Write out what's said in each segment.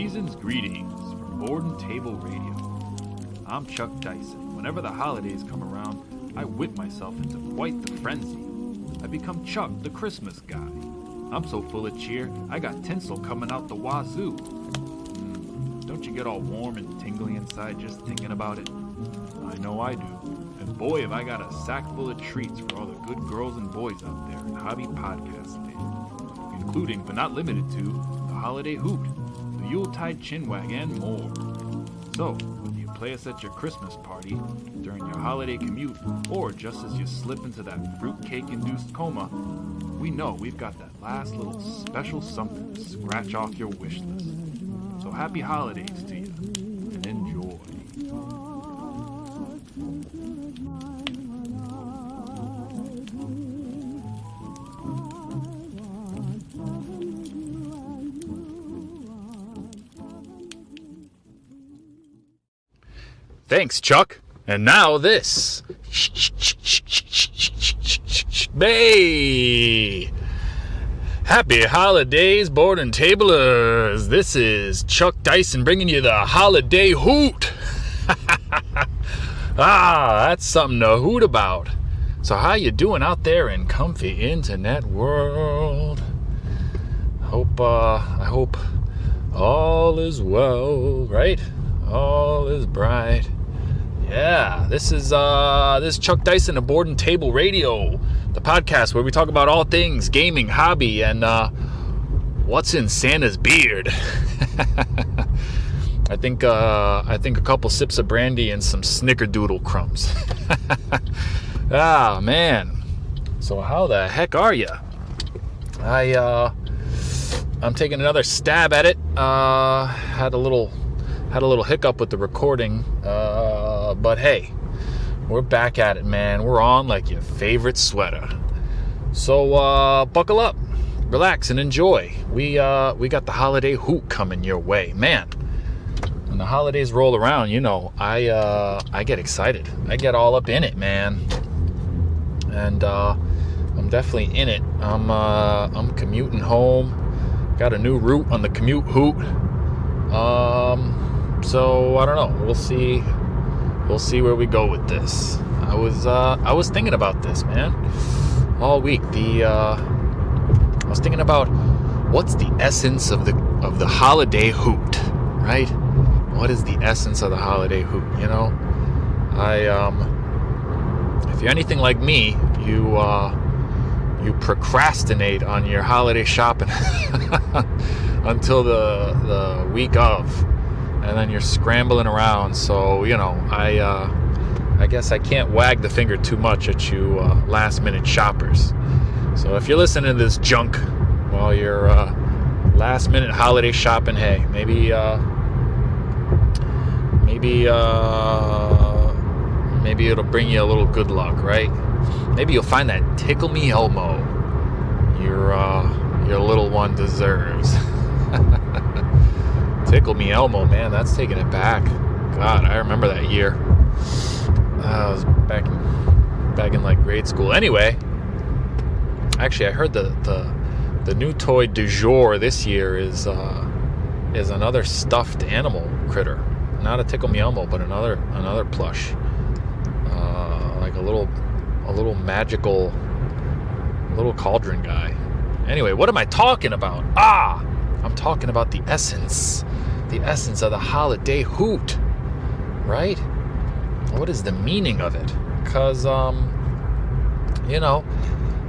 Season's greetings from Board and Table Radio. I'm Chuck Dyson. Whenever the holidays come around, I whip myself into quite the frenzy. I become Chuck, the Christmas guy. I'm so full of cheer, I got tinsel coming out the wazoo. Don't you get all warm and tingly inside just thinking about it? I know I do. And boy, have I got a sack full of treats for all the good girls and boys out there in hobby podcast land, including but not limited to the Holiday Hoot, the Yuletide Chinwag, and more. So, whether you play us at your Christmas party, during your holiday commute, or just as you slip into that fruitcake-induced coma, we know we've got that last little special something to scratch off your wish list. So happy holidays to you, and enjoy. Thanks, Chuck. And now this. Hey! Happy holidays, board and tablers. This is Chuck Dyson bringing you the Holiday Hoot. That's something to hoot about. So how you doing out there in comfy internet world? I hope all is well, right? All is bright. Yeah, this is Chuck Dyson of Board and Table Radio, the podcast where we talk about all things gaming, hobby, and what's in Santa's beard. I think a couple sips of brandy and some snickerdoodle crumbs. Man. So how the heck are you? I'm taking another stab at it. Had a little hiccup with the recording, but hey, we're back at it, man. We're on like your favorite sweater. So buckle up, relax, and enjoy. We got the Holiday Hoot coming your way, man. When the holidays roll around, you know, I get excited. I get all up in it, man. And I'm definitely in it. I'm commuting home. Got a new route on the commute hoot. So I don't know. We'll see where we go with this. I was thinking about this, man, all week. I was thinking about what's the essence of the Holiday Hoot, right? What is the essence of the Holiday Hoot? You know, if you're anything like me, you procrastinate on your holiday shopping until the week of. And then you're scrambling around. So, you know, I guess I can't wag the finger too much at you last minute shoppers. So if you're listening to this junk while you're last minute holiday shopping, hey, maybe it'll bring you a little good luck, right? Maybe you'll find that Tickle Me Elmo your little one deserves. Tickle Me Elmo, man, that's taking it back. God, I remember that year. I was back in like grade school. Anyway, actually, I heard the new toy du jour this year is another stuffed animal critter. Not a Tickle Me Elmo, but another plush. Like a little magical little cauldron guy. Anyway, what am I talking about? I'm talking about the essence of the Holiday Hoot, right? What is the meaning of it? Because, you know,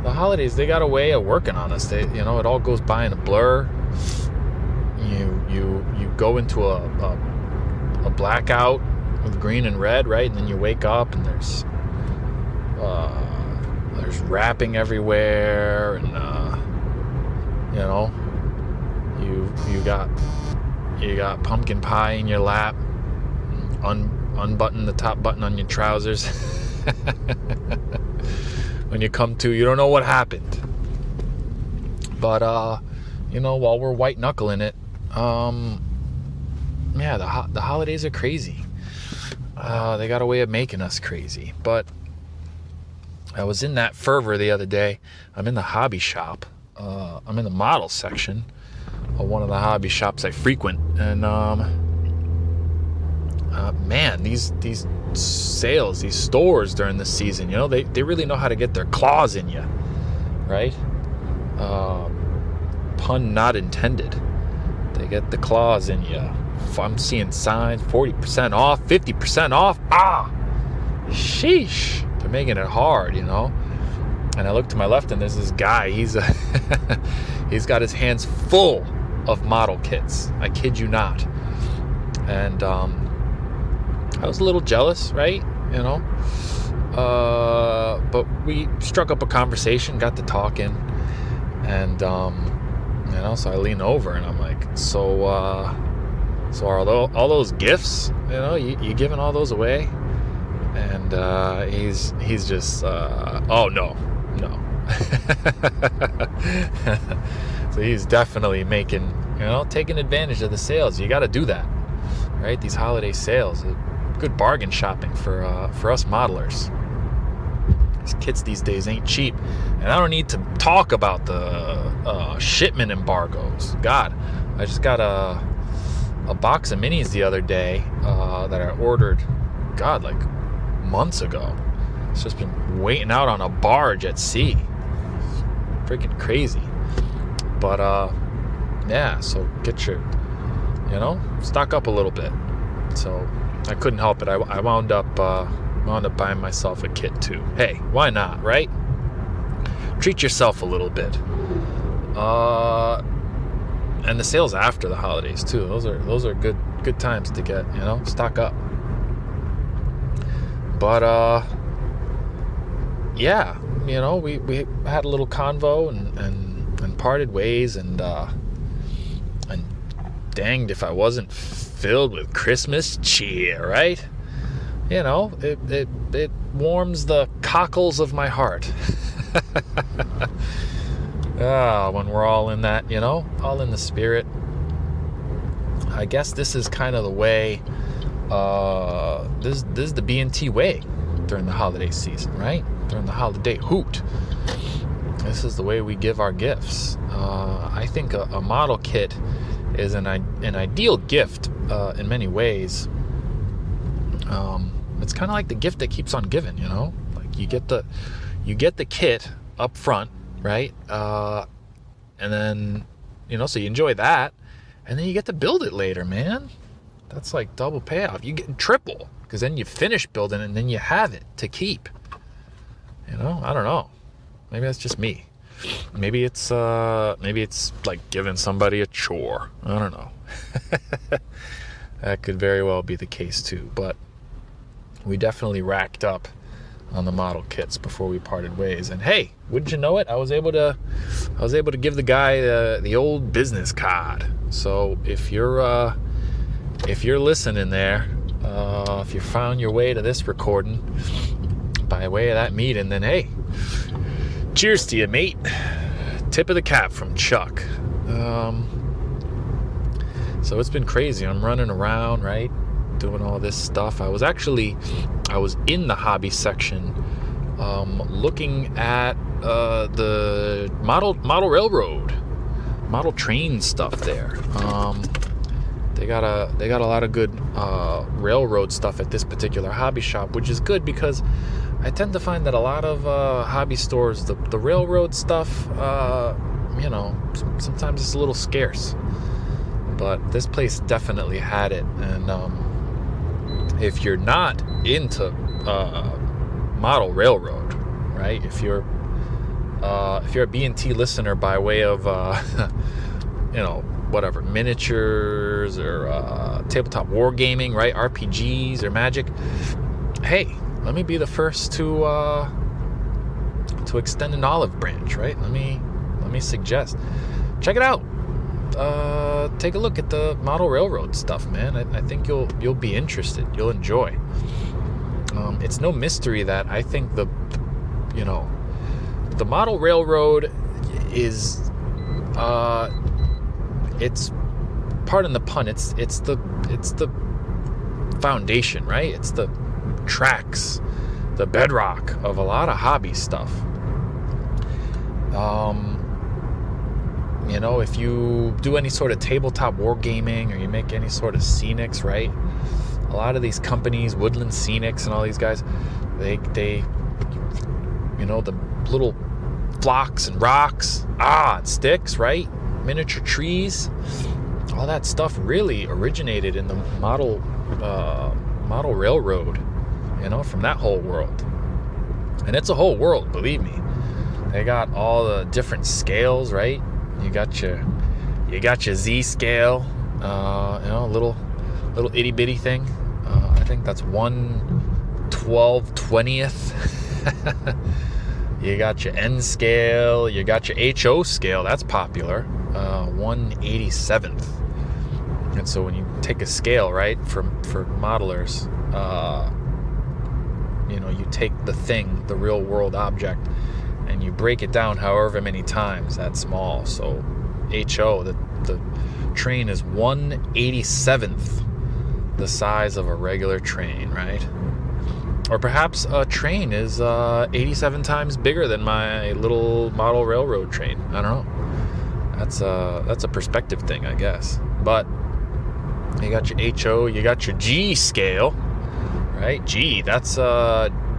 the holidays, they got a way of working on us. They, you know, it all goes by in a blur. You go into a blackout with green and red, right? And then you wake up and there's wrapping everywhere, and you know, you got pumpkin pie in your lap. Unbutton the top button on your trousers. When you come to, you don't know what happened. But you know, while we're white knuckling it, yeah, the holidays are crazy. They got a way of making us crazy. But I was in that fervor the other day. I'm in the hobby shop. I'm in the model section one of the hobby shops I frequent, and man, these sales, these stores during this season, they really know how to get their claws in you, right? Pun not intended. They get the claws in you. I'm seeing signs, 40% off, 50% off. Sheesh. They're making it hard, And I look to my left, and there's this guy. He's got his hands full of model kits. I kid you not. And I was a little jealous, right? But we struck up a conversation, got to talking, and so I lean over and I'm like, so are all those gifts, you giving all those away? And he's just oh no. So he's definitely making, taking advantage of the sales. You got to do that, right? These holiday sales, good bargain shopping for us modelers. These kits these days ain't cheap, and I don't need to talk about the shipment embargoes. God, I just got a box of minis the other day that I ordered, like months ago. It's just been waiting out on a barge at sea. Freaking crazy. But so get your, stock up a little bit. So I couldn't help it. I wound up buying myself a kit too. Hey, why not, right? Treat yourself a little bit. And the sales after the holidays too. Those are good times to get, stock up. But we had a little convo and parted ways, and danged if I wasn't filled with Christmas cheer, right? It warms the cockles of my heart. When we're all in that, all in the spirit. I guess this is kind of the way, this is the B&T way during the holiday season, right? During the Holiday Hoot. This is the way we give our gifts. I think a model kit is an ideal gift in many ways. It's kind of like the gift that keeps on giving, like you get the kit up front, right? And then, so you enjoy that, and then you get to build it later, man. That's like double payoff. You get triple, because then you finish building it and then you have it to keep. I don't know. Maybe that's just me. Maybe it's like giving somebody a chore. I don't know. That could very well be the case too. But we definitely racked up on the model kits before we parted ways. And hey, wouldn't you know it? I was able to give the guy the old business card. So if you're listening there, if you found your way to this recording by way of that meeting, then hey, cheers to you, mate. Tip of the cap from Chuck. So it's been crazy. I'm running around, right, doing all this stuff. I was in the hobby section, looking at the model railroad, model train stuff there. They got a lot of good railroad stuff at this particular hobby shop, which is good because I tend to find that a lot of hobby stores, the railroad stuff, sometimes it's a little scarce. But this place definitely had it. And if you're not into model railroad, right? If you're a B&T listener by way of whatever, miniatures or tabletop wargaming, right? RPGs or Magic. Hey, let me be the first to extend an olive branch, right? Let me suggest. Check it out. Take a look at the model railroad stuff, man. I think you'll be interested. You'll enjoy. It's no mystery that I think the model railroad is it's, pardon the pun, it's the foundation, right? It's the tracks, the bedrock of a lot of hobby stuff. if you do any sort of tabletop wargaming, or you make any sort of scenics, right? A lot of these companies, Woodland Scenics and all these guys, they the little blocks and rocks, and sticks, right? Miniature trees, all that stuff really originated in the model railroad, from that whole world. And it's a whole world, believe me. They got all the different scales, right? You got your Z scale, little itty bitty thing. I think that's 1/12/20th. You got your N scale. You got your HO scale. That's popular. 1/87th. And so when you take a scale, right, for modelers, you take the real world object, and you break it down however many times that's small. So HO, the train is 1/87th the size of a regular train, right? Or perhaps a train is 87 times bigger than my little model railroad train. I don't know. That's a perspective thing, I guess. But you got your HO, you got your G scale, right? G, that's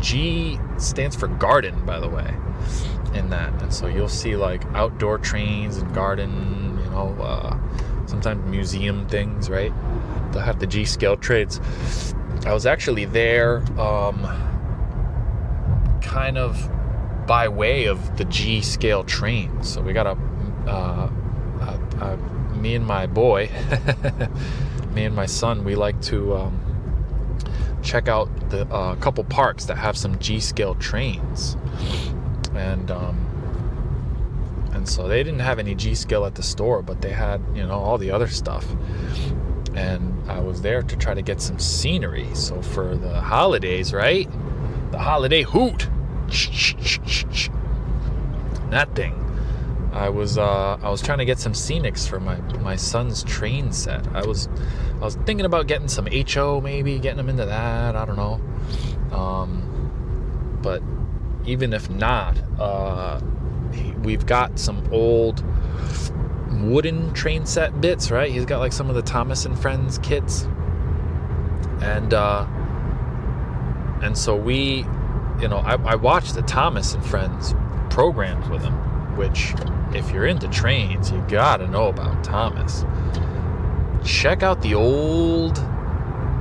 G stands for garden, by the way, in that. And so you'll see like outdoor trains and garden, sometimes museum things, right? They'll have the G scale trades. I was actually there kind of by way of the G scale train. So we got me and my boy, me and my son, we like to check out the couple parks that have some G scale trains. And so they didn't have any G scale at the store, but they had, all the other stuff. And I was there to try to get some scenery. So for the holidays, right? The Holiday Hoot. That thing. I was trying to get some scenics for my son's train set. I was thinking about getting some HO, maybe getting him into that. I don't know. But even if not, we've got some old wooden train set bits, right? He's got like some of the Thomas and Friends kits, and so we, I watched the Thomas and Friends programs with him, which, if you're into trains, you gotta know about Thomas. Check out the old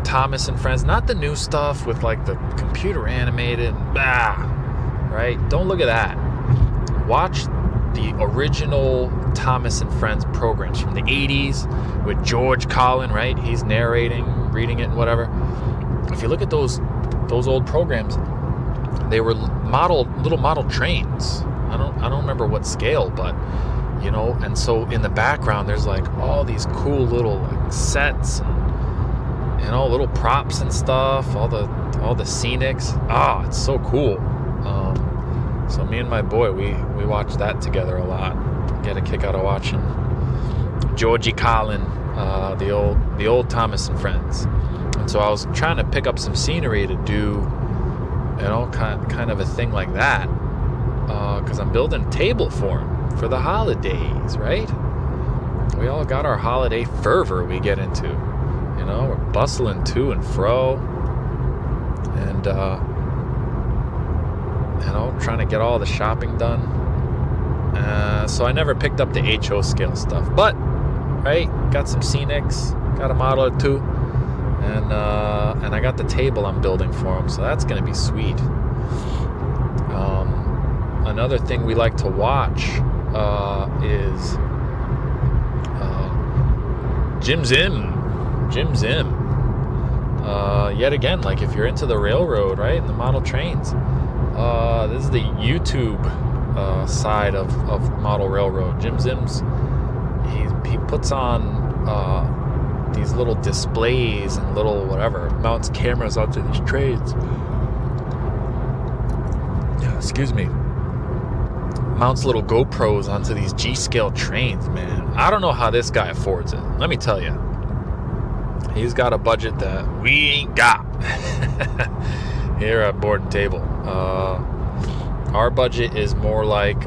Thomas and Friends, not the new stuff with like the computer animated, right? Don't look at that. Watch the original Thomas and Friends programs from the 80s with George Collin, right? He's narrating, reading it, and whatever. If you look at those old programs, they were little model trains. I don't remember what scale, but and so in the background there's like all these cool little like sets and little props and stuff, all the scenics. It's so cool. So me and my boy, we watch that together a lot. Get a kick out of watching Georgie Collin, the old Thomas and Friends. And so I was trying to pick up some scenery to do, kind of a thing like that, because I'm building a table for him for the holidays, right? We all got our holiday fervor we get into. We're bustling to and fro, and trying to get all the shopping done. So I never picked up the HO scale stuff, but right, got some scenics, got a model or two, and I got the table I'm building for him, so that's gonna be sweet. Another thing we like to watch is Jim Zim. Yet again, like if you're into the railroad, right, and the model trains, this is the YouTube side of model railroad. Jim Zim's, he puts on these little displays and little whatever, mounts cameras onto these trains. Excuse me. Mounts little GoPros onto these G-scale trains, man. I don't know how this guy affords it. Let me tell you. He's got a budget that we ain't got here at Board and Table. Our budget is more like